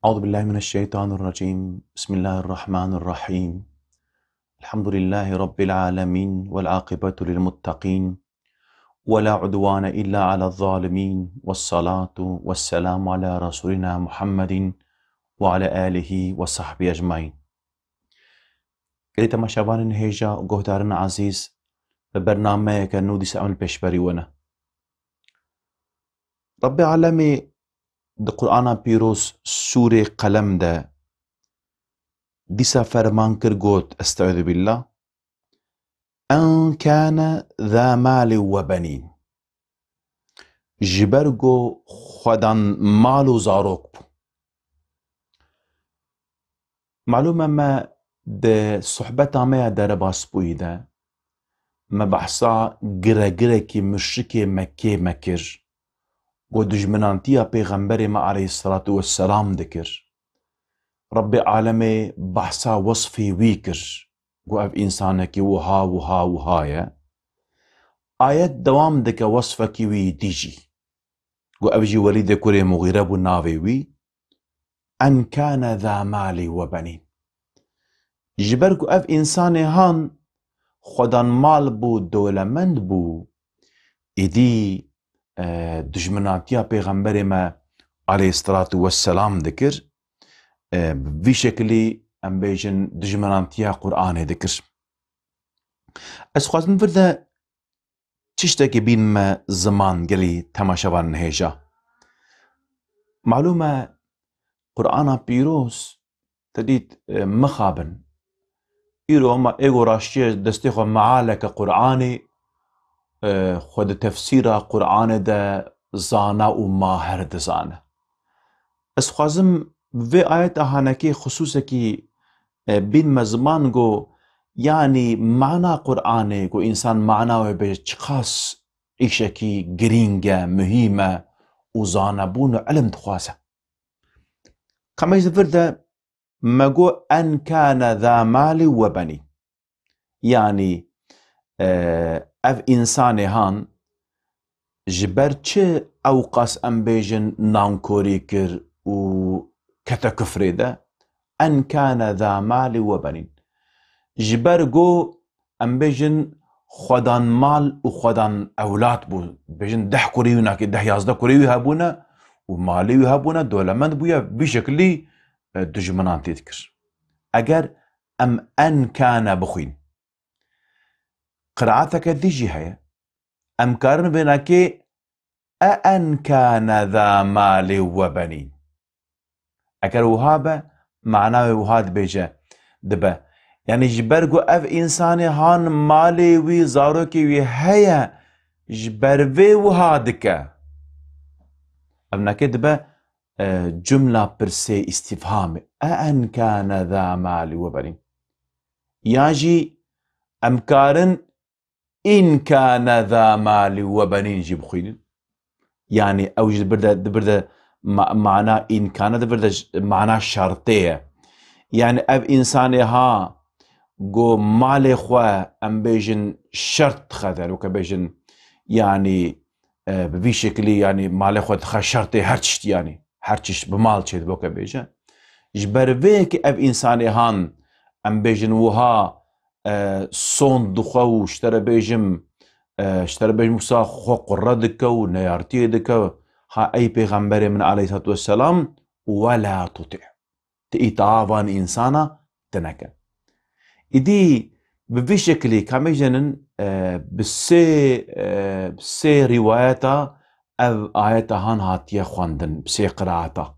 أعوذ بالله من الشيطان الرجيم. بسم الله الرحمن الرحيم. الحمد لله رب العالمين والعاقبة للمتقين ولا عدوان إلا على الظالمين، والصلاة والسلام على رسولنا محمد وعلى آله وصحبه أجمعين. كريتا مشابان هيجا وقهدارنا عزيز ببرنامج كنودي سأعمل بيشبري ونا رب العالمين د قرآن بيروس سورة قلم ده ديسا فرمان كرغوت استعوذ بالله أن كان ذا مال وبنين جبرغو خدان مالو زاروك معلومة ما ده صحبتا ما دار باسبوي ده ما بحصا جرى كي مشركي مكي مكر و دجمنانتيا پیغمبر ما عليه الصلاة والسلام ذكر رب عالمي بحصا وصفي ويكر و اف انسانك وهايا آيات دوام دك وصفك وي ديجي و أبجي وليد كوري مغيرة بو ناوي وي أن كان ذا مال وبنين جبركو أف إنساني هان خدان مال بو دولمند بو إدي دجمناتيا پیغمبر ما عليه الصلاة والسلام ذكر في شكلي أم بيجن دجمناتيا قرآن ذكر أس خوازم فرده تشتكي بين ما زمان قلي تماشوان هيجا معلومة قرآن بيروس تديت مخابن إيرو ما إيغو راشيه دستيخو معالك قرآني خود تفسير قرآن دا زانا و ماهر دزانا اس خوازم في آيات هانكي خصوصا كي بين مزمان جو يعني معنى قرآني جو إنسان معنى بچخاص إيشكي جرينجا مهمة و زانبون علم دخواسة كما يزفر ما جو أن كان ذا مال وبني يعني اف انسان هان جبر چه اوقاس ام بيجن نانكوري كر و كتا كفري ده ان كان ذا مال وبنين جبر جو ام بيجن خدان مال و خدان اولاد بو بيجن ده كوريونا كي ده يازده كوريو هابونا و مالي هابونا دولمند بويا بشكلي دجمنان تذكر اگر ام ان كان بخوين قراءتك ديجي هي ام كارن بيناكي أأن كان ذا مال وبنين اگر وهابه معناه وهاد بيجا دبا يعني جبرغو اف انساني هان مالي وي زاروكي وي هيا جبروي وهادك ابناكي دبا جملة برسي استفهام أأن كان ذا مال وبنين ياجي ام كارن إن كان ذا مال وبنين جيب خوين يعني أوجد برده معناه إن كان برده معناه شرطية يعني أب إنساني ها جو مالي خوا أم بيجن شرط خذر وكبيجن يعني بفي شكلي يعني مالي خوا تخا شرطي هرچشت يعني هرچش بمال چيد بوكا بيجن جبر فيك أب إنساني هان أم بيجن وها صون دخو اشترى بيجم موسى خو قرة دكا و نيارتي دكا ها أي پیغمبر من عليه الصلاة والسلام ولا تطع تإطاعان إنسانا تنكا إدي بفي شكلي كاميجنن بسي روايتا أو آياتا هان هاتيا خواندن بسي قراءتا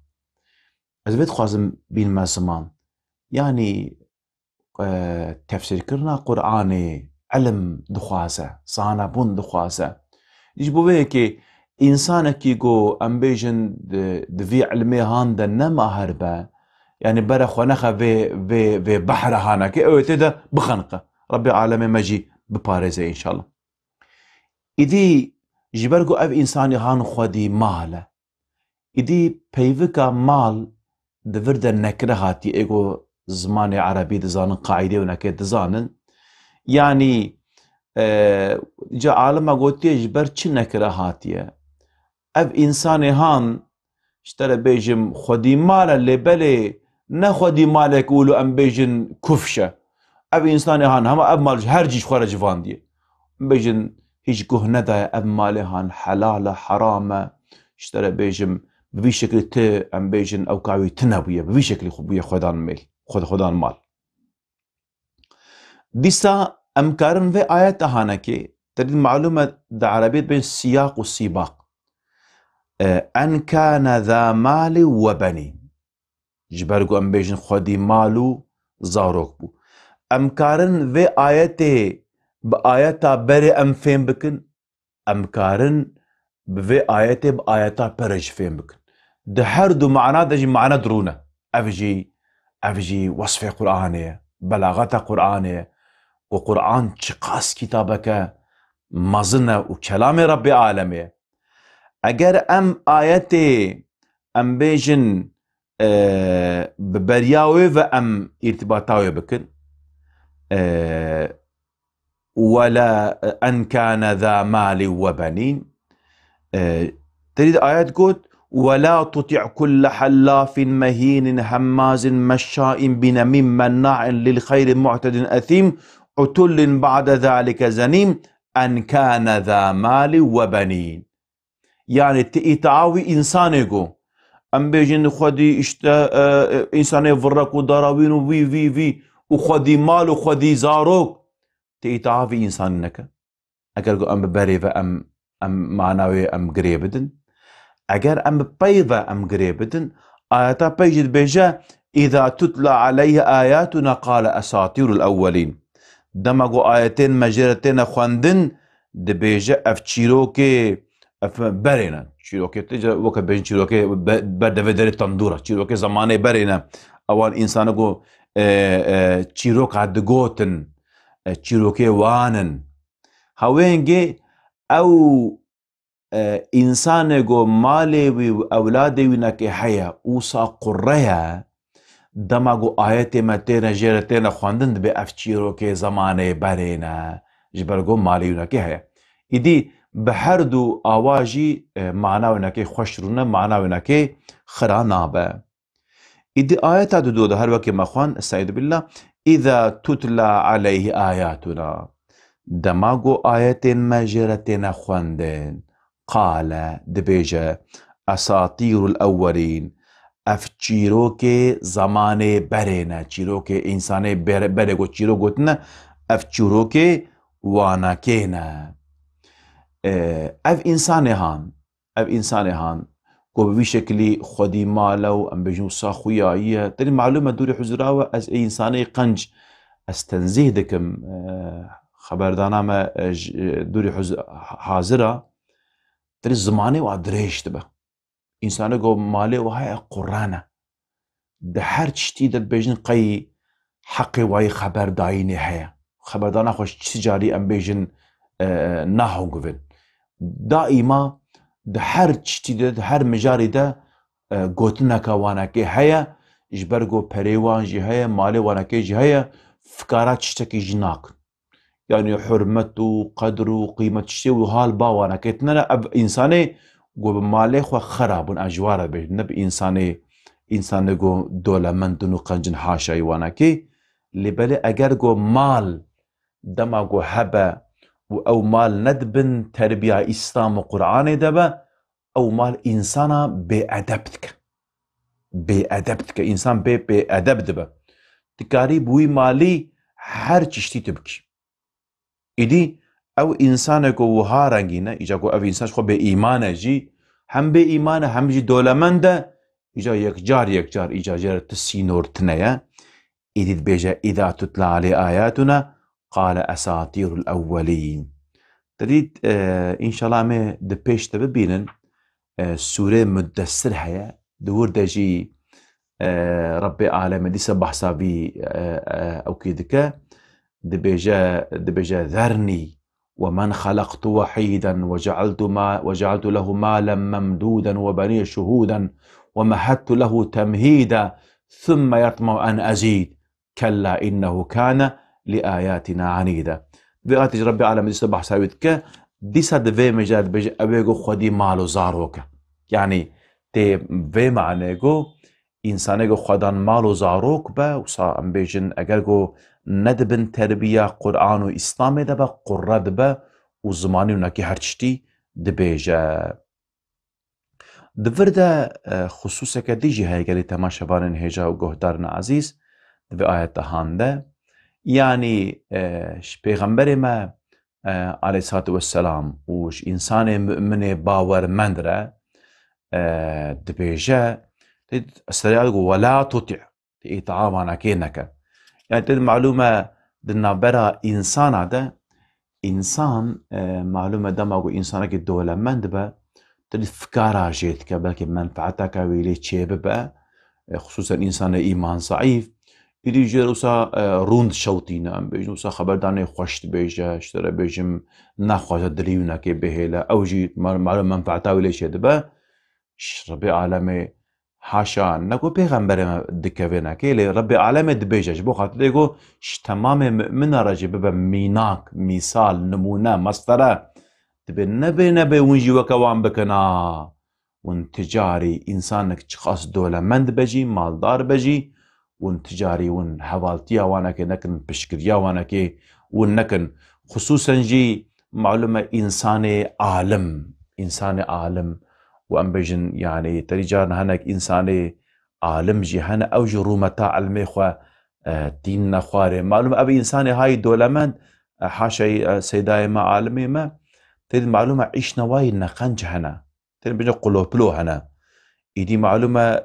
أزبيت خوازم بين ما زمان يعني تفسير كرنا قرآني علم دخواسة صانا بون دخواسة يجبو بيكي إنسانة كيغو أمبيجن دفي علمي هاندا نما هربا يعني برخ ونخا في بحر هانا كي او تدا بخنقة ربي عالمي ماجي بباريزي إن شاء الله إدي جبرغو أف إنساني هان خودي مالا إدي بيفكا مال دفردا نكره هاتي إيغو زمان عربي دزانن قاعدة ونكي دزانن يعني جا عالم قلت يجبر چه نكره هاتيه اف انسان هان اشترى بيجم خدي مالا اللي بلي نخدي مالك ولو ام بيجن كفشة اب انسان هان هما اب مالج هرجيش خارج فاندي بيجن هيج كهنة دا اب مالي هان حلالة حرامة اشترى بيجم ببي شكل تي ام بيجن او كاوي تنابية ببي شكل خبية خدان ميل خدان مال ديسا ام كارن في آيات هانكي تريد معلومة دا عربية بين السياق والسيباق ان كان ذا مال وبنين جبرگو ام بیجن خودی مالو زاروک بو ام کارن و آیته با آیتا بری ام فهم بکن ام کارن و آیته با آیتا پرج فهم بکن ده هر دو معنا ده جی معنا درونه افجي وصف قرآنه بلاغت قرآنه و قرآن چقاس کتابک مزنه و کلام رب عالمه اگر ام آیته ام بیجن ببرياوي وام ارتباطاوي بكن ولا ان كان ذا مال وبنين تريد آيات قلت ولا تطع كل حلاف مهين هماز مشاء بنميم مناع للخير معتد أثيم عتل بعد ذلك زنيم ان كان ذا مال وبنين يعني تعاوي انسانيكو ام بيجن خدي اشتا انساني فرق ودراوين وفي وخدي مال وخدي زاروك تيتعافي انسانك اگر ام بريفا ام معناوي ام قريبدن اگر ام بيضا ام قريبدن آياتا بيجد بيجا اذا تتلى عليه آياتنا قال اساطير الاولين دمغو آياتين مجرتين خواندن دبيجا افتشيروكي برينا چیروکه تجا وقت بین چیروکه برد ودری تندوره چیروکه زمانه برينا اوان انسانه گو چیروک عد گوتن چیروکه وانن هاوینگی او انسانه گو مالی و اولاده وینکه حیا اوسا قرره دماغو آیت متینا جیرتینا خواندن به اف چیروکه زمانه برينا جبرگو مالی وینکه حیا ایدی بهر دو آواجی معناوی نکه خوشرونه معناوی نکه خرا نابه ایدی آیت دو ده هر وقت مخوان استعيذ بالله اذا تتلى عليه آیاتنا دماغو آیت مجرتنا خواندن قال دبیجه اساطیر الاولین اف چیروک زمانه برینه چیروک انسانه بره گو چیرو گوتنه اف چیروک وانکینه اف انسان هان کو بوی شکلی خودی مالو ام بجنو ساخویاییه تری معلومه دوری حضراوه از انسانی قنج استنزیه دکم خبردانامه دوری حاضره تری زمانه و دريش تبه انسانه گو مالی و های قرانه ده هر چتی دل بجن قی حقی وای خبرداینه هیا خبردانه خوش تجاری ام بجن ناهو گوین دائما ده هر چتی ده هر مجاری ده گوتنکا وانکه هیا جبرگو پریوان جی هیا مالی وانکه جی هیا فکارات چتکی جناک يعني حرمت و قدر و قيمة شيء وحال باوانا كتنا اب انساني گو مالی خو خرابون اجواره بجنه ب انساني گو دولمندن و قنجن حاشا ایوانا که لبالي اگر گو مال دما گو حبا و او مال ندبن تربية اسلام و قرآن دبا او مال انسانا بأدبتك انسان بأدب دبا تكاري بوي مالي هر چشتی تبكي ایدی او انسان کو وها رنگینه ایجا کو او انسان خو به ایمان جی هم به ایمان هم جی دولمنده ایجا یک جار ایجا جار تسینور تنیا ایدی بیجا اذا تتلى عليه آیاتنا قال اساطیر الاولین تريد ان شاء الله ما دبيش تببينن سوره مدثر هيا دور دجي ربي عالم دي سبح سابي او كيدكا دبيجا ذرني ومن خلقت وحيدا وجعلت له مالا ممدودا وبني شهودا ومهدت له تمهيدا ثم يطمع أن أزيد كلا إنه كان لآياتنا عنيدا بآيات ربي عالم دي سبح ساويتك دي ساد في مجال بيجا أبيغو خدي مالو زاروك يعني تي في معنى جو إنسانه جو خدان مالو زاروك با وصا ام بيجن اگر جو ندبن تربية قرآن و إسلام دبا قرد با وزماني ونكي هرچتي دبيجا دفردا خصوصا كديجي هاي قالي تماشا بانن هجا وقهدارنا عزيز دبي آيات هانده يعني پیغمبر ما عليه الصلاة والسلام وش إنسان مؤمن باور مندرة دبيجا استريال ولا تطع إطعامنا كينك يعني تد معلومة دنا برا إنسان هذا إنسان معلومة دماغو إنسانك الدولة مندبة تد فكارا جيتك بلكي منفعتك ويلي تشيبه خصوصا إنسان إيمان ضعيف إلي جروسا روند شوتينا ام بيجن وسا خبرداني خوشت بيجا اشترى بيجم ناخوجا دريونا كي بهيلا اوجي معلوم منفعتا ويلي شدبه ربي عالمي حاشا نكو پیغمبر دكوينا كي لي ربي عالمي دبيجا بو خاطر يقول تمام من رجي ببا ميناك مثال نمونه مسطره تبي نبي ونجي وكوان بكنا ونتجاري انسانك تشخاص دولة مند بجي مالدار بجي ون تجاري ون حوالتيا وانا كي نكن بشكريا وانا كي ون نكن خصوصا جي معلومة إنساني عالم وأم بيجن يعني تريجان هناك إنساني عالم جي هنا أو جي رومتا علمي خوا ديننا خواري معلومة أبي إنساني هاي دولمند حاشا سيداي ما عالمي ما تريد معلومة عيش نواي نقنج هنا تريد بيجن قلوبلو هنا إيدي معلومة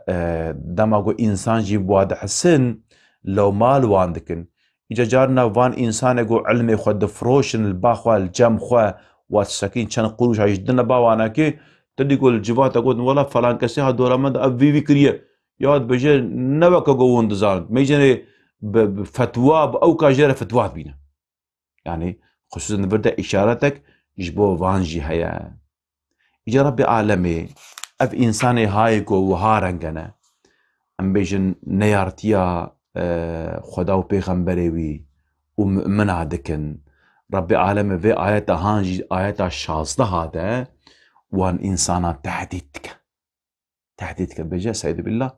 دماغو إنسان جيب واضح السن لو مال واندكن إجا جارنا وان إنسان جو علمي خود فروشن الباخوا الجم خوا واتساكين چند قروش عيشدنا باوانا كي تدي قول جبات اقول والله فلان كسي ها دورا مند اب في كريه ياد بجي نوكا جو وندزان ميجني بفتوى او كاجر فتوى بينا يعني خصوصا نبدا اشارتك يجبو فانجي هيا إجا ربي عالمي اف انساني هايكو وهارنگنا ام بيجن نيارتيا خدا و پیغمبری وی و مؤمن دکن ربي عالمي في آيات هانجي آيات 16 هذا وان انسانا تهديدك بجا سيد بالله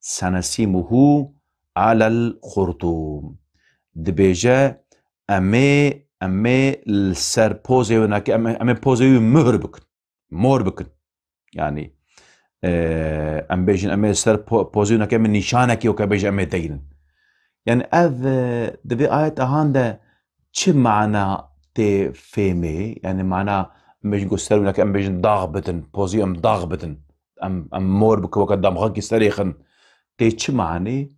سنسيمه على الخرطوم دبيجا امي السر بوزي وناك امي بوزي مهر بكن يعني ام بيجن امي السر بوزي وناك امي نشانك وكبيجا امي دين يعني اذ دبي آيات هاندا چه معنى تي فيمي يعني معنى مش نقول لك ام بيجن ضاغبتن بوزي ام ضاغبتن ام مور بك وقت دام غاكي سريخن تي چه معني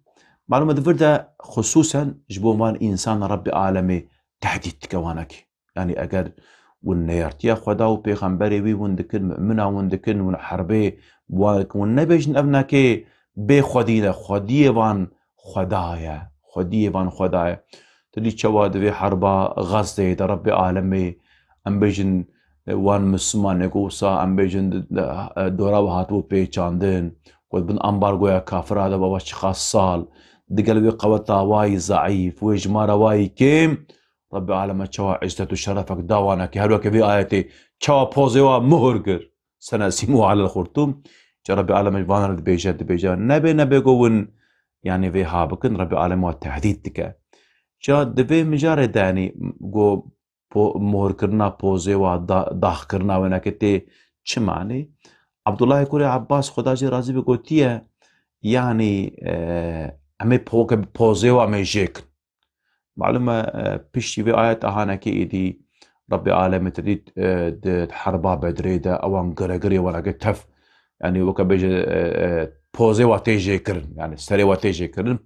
معلومه دفردا خصوصا جبومان انسان ربي عالمي تحديد كوانك يعني اگر والنيرتيا خدا و پیغمبري وي وندكن مؤمنا وندكن ونحربي ونبيجن ابناكي بي خدينا خديوان خدايا تدي چواد في حربا غزة دا ربي عالمي ام بيجن وان مسلمان نگوسا ام بيجن دورا وهاتو بيچاندن قد بن امبارغو يا كافر هذا بابا خاص صال دقلبي قوتا واي ضعيف ويجمارا واي كيم ربي عالمي چوا عزتو شرفك داوانا كي هلوك في آياتي چوا بوزيوا مهرگر سنسيمو على الخرطوم جا ربي عالمي فانر دبيجا نبي قوون يعني في هابكن ربي عالمي والتحديد دكا جا دبي مجارة داني جو مهر کرنا پوزه و داخ کرنا و نکته چه معنی عبد الله کوری عباس خدا جی راضی بگوتیه یعنی همه پوزه و همه جیک معلومه پیشتی و آیت اهانه که ایدی ربي عالم تريد حربا بدريده اوان غرغري ولا تف يعني وكا بيجي بوزي واتيجي كرن يعني ستري واتيجي كرن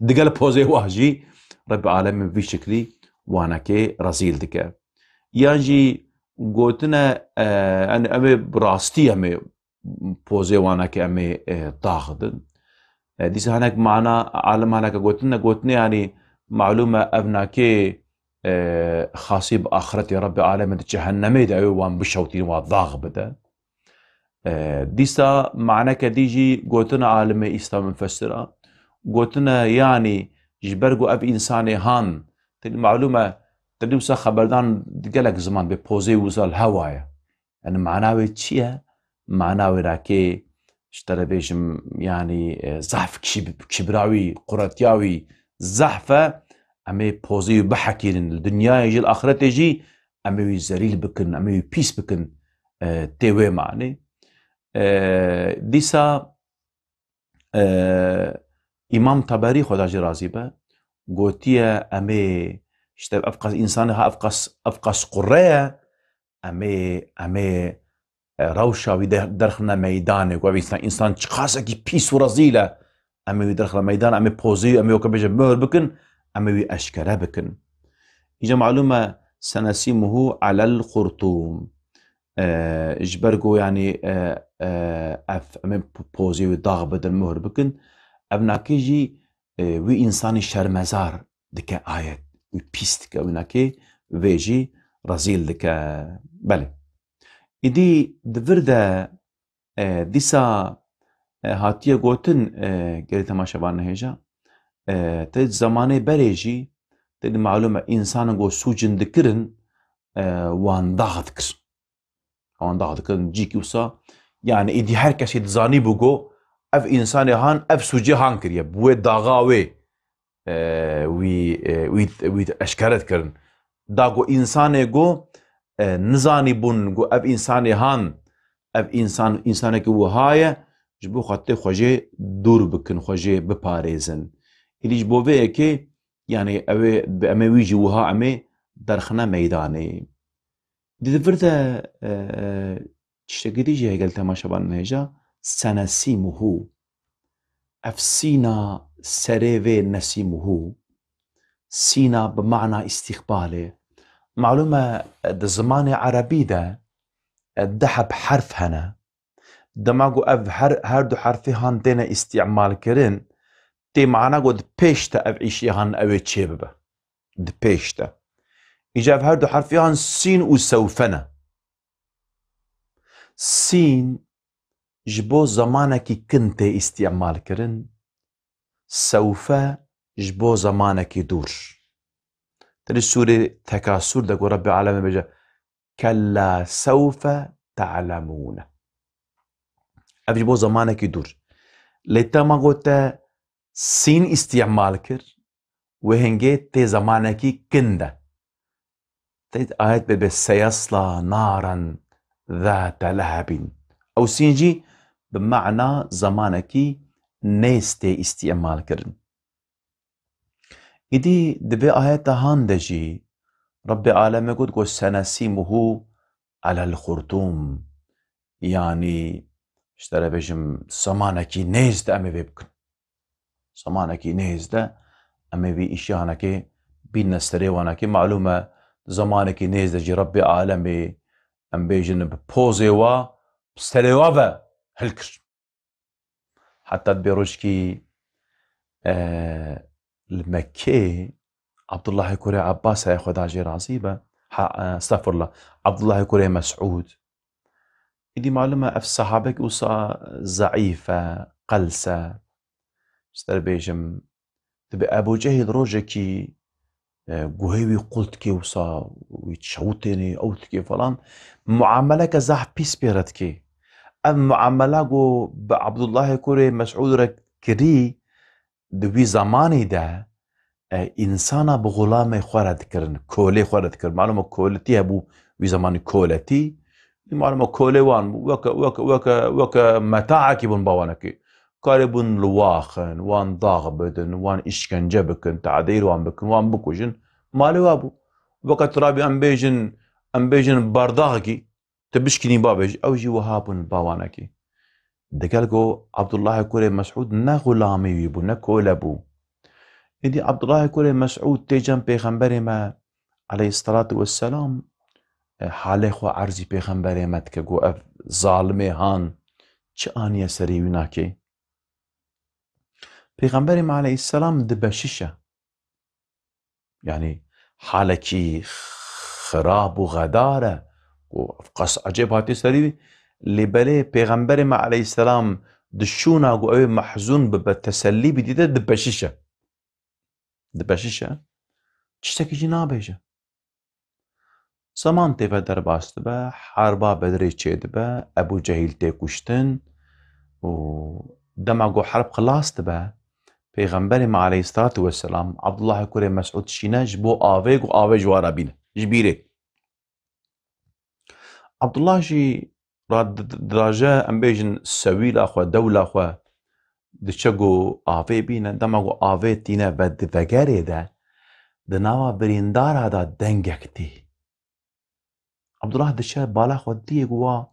دقل بوزي واجي ربي عالم في شكلي وانا كي رزيل دكا يعني قوتنا انا امي براستي امي بوزي وانا كي امي طاخدن ديس هناك معنا عالم هناك قوتنا يعني معلومه ابناكي خاصي بآخرتي ربي عالم جهنمي دا وان بشوتين وضاغ بدا ديسا معنا كديجي قوتنا عالم إسلام مفسرة قوتنا يعني جبرقو أب إنساني هان تلي معلومة تلي وسا خبردان دقلق زمان ببوزي وزا الهواية يعني معناوي تشيه معناوي راكي اشترى بيجم يعني زحف كبراوي قراتياوي زحفة أمي بوزي بحكي الدنيا يجي الآخرة يجي أمي زريل بكن أمي بيس بكن تيوي معني ديسا إمام طبري خدا جي رازي با قوتيا أمي اشترى أفقس إنسانها أفقس قرية أمي روشاوي درخنا ميدانه و انسان چقاسه کی پیس و رزيله امي درخنا ميدان امي بوزي امي وكبج مهر بكن امي اشكره بكن اجا معلومه سنسيمه على الخرطوم اجبرقو يعني اف امي بوزي وداغ بدل مهر بكن ابناكيجي وي انساني شرمزار دكا آيات وي بيس دكا وناكي ويجي رزيل دكا بله إدي دفردا ديسا هاتيه گوتن گری تماشاوان هيجا تد زمانه بريجي تد معلومه انسان گو سوجن دكرن وان ضغط كر وان ضغط كرن جيكي وسا يعني إدي هر كسي تزاني بوغو اف انسان هان اف سوجي هان كريا بوي داغاوي وي اشكرت كرن داغو انسان گو نزاني بون گو اف انسان هان اف انسانك وهايه جبو خاطر خوجه دور بكن خوجه بپاريزن اللي جبو بيكي يعني اوي بامي ويجي وها امي درخنا ميداني دي فرتا تشتغلي جي قلت ما شبان هيجا سنسيمه اف سينا سريفي نسيمه سينا بمعنى استقباله معلومه ده زمان عربي ده الدحب حرف هنا دماغو اف هر دو حرفي هان تينا استعمال كرن تي معنا قد بيشتا اف عيشي هان اوي تشيببا د بيشتا اجاب هر دو حرفي هان سين و سوفنا سين جبو زمانكي كنتي استعمال كرن سوفا جبو زمانكي دور تري سورة تكاثر دقو رب العالمين بجا كلا سوف تعلمون اف جبو زمانك يدور لتا ما قلت سين استعمال كر وهنجي تي زمانك كندا تيت آيات بس سيصلى نارا ذات لهب او سينجي بمعنى زمانك نيستي استعمال كرن إدي دبي آيات هاندجي رب العالمين قد سنسيمه على الخرطوم يعني اشترى بيجم زمانكي نيزده امي بيبكن زمانكي نيزده امي بي اشيانكي بينا ستريوانكي معلومه زمانكي نيزده جي ربي عالمي ام بيجن ببوزيوا ستريوافا هلكر حتى بيروشكي المكي عبد الله كوري عباس ياخذ اجي راسيبه استغفر الله عبد الله كوري مسعود إدي معلومة اف صحابك وصا ضعيفة قلسة استربيجم تبي ابو جهل روجكي قهيوي قلت كي وصا ويتشوتني او كي فلان معاملك زح بيس بيرتكي ام معاملة بعبد الله كوري مسعود ركري دوي زماني ده انسانا بغلام خورد كرن كولي خورد كرن معلومة كولتي ابو بي زمان كولتي معلومة كولي وان وك متاعك بن بوانك قاربن لواخن وان ضاغ بدن وان اشكنجه بكن تعديل وان بكن وان بكوجن مالي وابو وقت رابي ام بيجن بارداغي تبشكني بابج او جي وهابن باوانك دقالقو عبد الله كوري مسعود نا غلامي يبو نا كولبو إدي عبد الله كوري مسعود تيجن بيغمبري ما عليه الصلاة والسلام حاله خو عرضی پیغمبر مد که گو اف ظالمه هان چه آنیه سری وناکه پیغمبر ما علیه السلام دبششه يعني حالكي خراب وغدارة وقص عجيب هاتي سري اللي بلي پیغمبر ما عليه السلام دشونا قوي محزون بتسلي بديده دبششه تشتكي جنابيجه زمان تيفا درباست با حربا بدري چيد با ابو جهيل تي كشتن ودمع جو حرب خلاص تبا پیغمبر ما عليه الصلاة والسلام عبد الله كوري مسعود شينا جبو آوه و آوه جوارا بينا جبيره عبد الله جي راد دراجة ام بيجن سويل اخوا دولة اخوا دچگو آوه بينا دمغو آوه تينا بد وگره ده دناوا بريندار هذا دنگك تي عبد الله دچه بالا خود دي گوا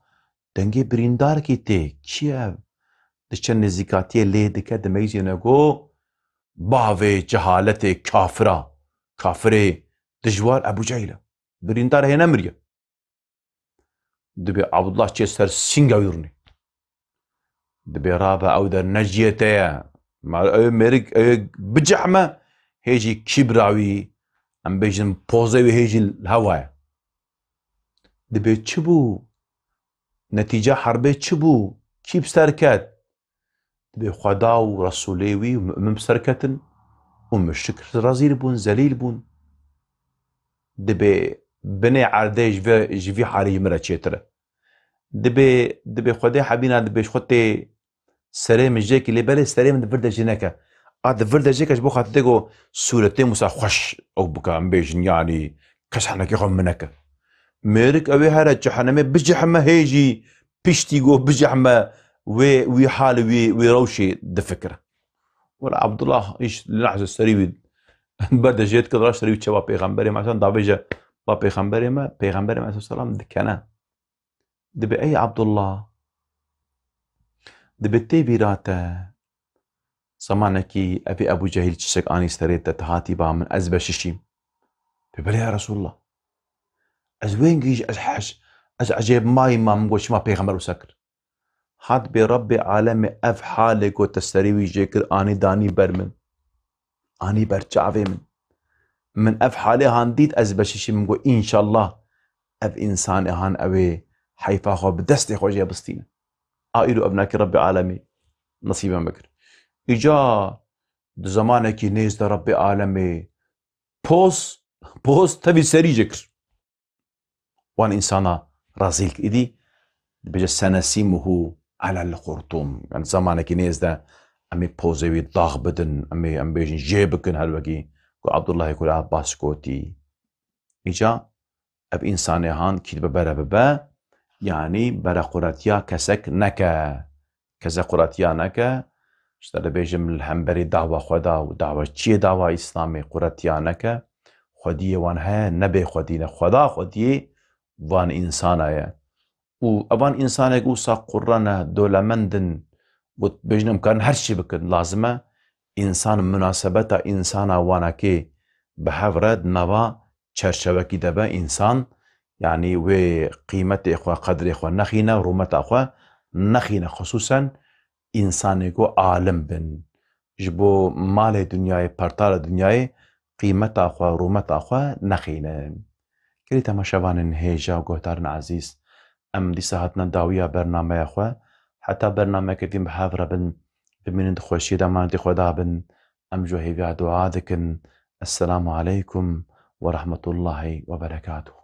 دنگي بريندار کی تي چيه دچه نزيكاتيه ليه دكه دميزي نگو باوه جهالت كافرة كافره دجوار ابو جهل بريندار هي نمريه دبي عبد الله چه سر سنگا يورني دبي رابع او در نجيته مع امريك بجحمه هيجي كبراوي ام بيجن بوزي هيجي الهواء دبي تشبو نتيجه حربه تشبو كيف سركت دبي خدا ورسوليوي ومؤمن سركتن ومشكر رزيل بون زليل بون دبي بني عرديج في حالي مرة تشتره دبي خدا حبينا دبي خدتي سريم جيك اللي بالي سريم دفرد جنكه دفرد جيك اش بوخات ديغو سورتين مسا خوش او بكا مبيجن يعني كشحنا كي منك ميرك اوي هذا جحنمه بجحمه هيجي بيشتيغو بجحمه وي حال وي روشي دفكره ولا عبد الله ايش لحظه سريوي بدا جيت كذا سريوي تشوا بيغمبري مثلا دابجا با بيغمبري ما صلى الله عليه دكنا دبي اي عبد الله دبتي بيراته زمانكي ابي ابو جهل تشك اني استريت تهاتي با من ازبه ششيم ببلي يا رسول الله از وين جيج از حش از عجيب ماي ما مقوش ما بيغمبر وسكر حد برب عالم اف حالك وتستريوي جيكر اني داني برمن اني برجعوي من اف حالي هانديت ازبه ششيم مقو ان شاء الله اف انسان هان اوي حيفا خو بدستي خو جي بستينه آئلو ابناك رب عالمي نصيبا بكر إجا زمانك نيزد رب عالمي بوس تبي سري جكر وان إنسانا رازيلك إدي بجا سنسيمه على الخرطوم يعني زمانك نيزد أمي بوزيوي ضاغ بدن أمي بيجن جيبكن هالوكي عبد الله يقول عباس كوتي إجا اب إنساني هان كيد ببرا ببا يعني برا قراتيا كسك نكا كذا قراتيا نكا اشترى بيجم الحنبري دعوة خدا ودعوة چيه دعوة إسلامي قراتيا نكا خديه وانها نبي خدينا خدا خديه وان إنسانا و أبان إنسانا يقوصا قرانا دولمندن بيجنم كان هرشي بكن لازمه إنسان مناسبة إنسانا وانا كي بحفرد نوا چرشبكي دبا إنسان يعني وقيمة إخوة قدر إخوة نخينا ورومة إخوة نخينا خصوصا إنسان يقو عالم بن جبو مال دنياي پرتال دنياي قيمة إخوة ورومة إخوة نخينا كريتا ما شبان هيجا وقهتارنا عزيز أم دي ساعتنا داوية برنامج إخوة حتى برنامج كتيم بحافرة بن بمن خوشي دمان دي خدا بن أم جو هيفيا دعاء دكن السلام عليكم ورحمة الله وبركاته